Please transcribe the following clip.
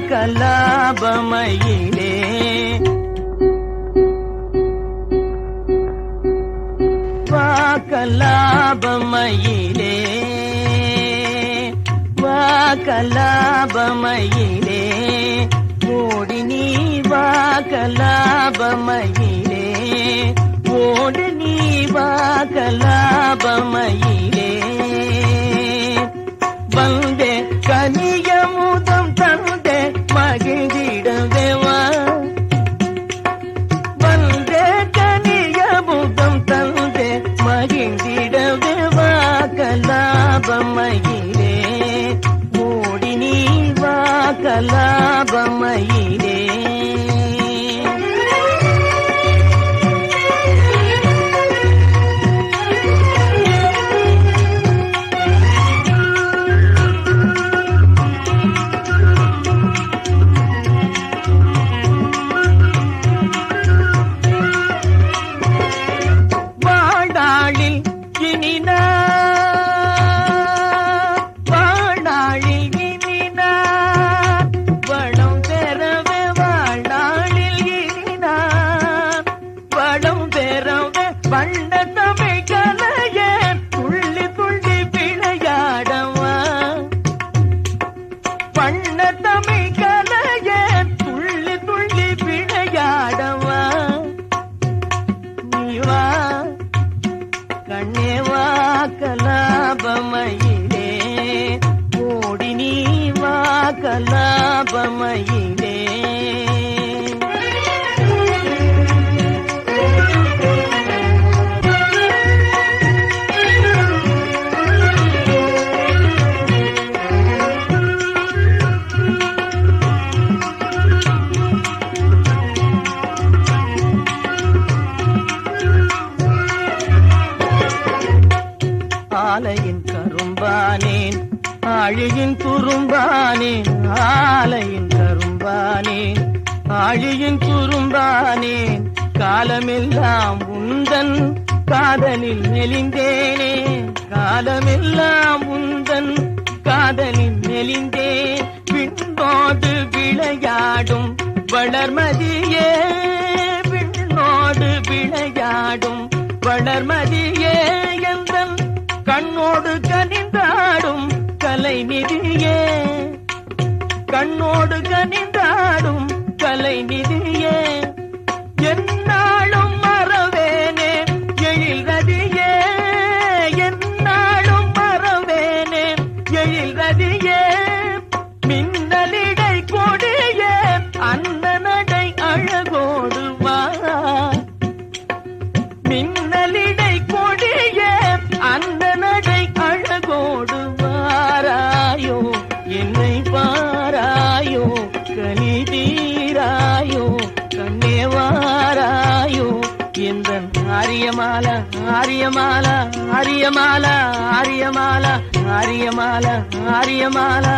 கலாபமயிலே வா கலாபமயிலே வா கலாபமயிலே ஓடி நீ வா கலாபமயிலே ஓடி நீ வா கலாபமயிலே வந்தே கனியமுதம் தந்தே மகிழ்ந்திடவேவா வந்தே கனியமுதம் தந்தே மகிழ்ந்திடவேவா கலாபமயிலே ஓடி நீ வா கலாபமயிலே கண்ணேவா கலாபமயிலே ஓடி நீ வா கலாபமயிலே ஆலையின் கரும்பானேன் ஆழியின் குறும்பானேன் ஆலையின் கரும்பானேன் ஆழியின் குறும்பானேன் காலமெல்லாம் உந்தன் காதலில் நெளிந்தேனே காலமெல்லாம் உந்தன் காதலில் நெளிந்தேன் விண்ணோடு விளையாடும் வளர்மதியே விண்ணோடு விளையாடும் வளர்மதியே எந்தன் கண்ணோடு கனிந்தாடும் கலைநிதியே கண்ணோடு கனிந்தாடும் கலைநிதியே என்னாலும் மறவேனே எழில் ரதியே என்னாலும் மறவேனே எழில் ரதியே மின்னலிடை கொடியே அந்த நடை அழகோடு வா மின்னலிடை கொடியே அந்த நடை அழகோடு வாராயோ என்னை பாராயோ கனி தீராயோ கண்ணே வாராயோ எந்தன் ஆரியமாலா ஆரியமாலா ஆரியமாலா ஆரியமாலா ஆரியமாலா ஆரியமாலா ஆரியமாலா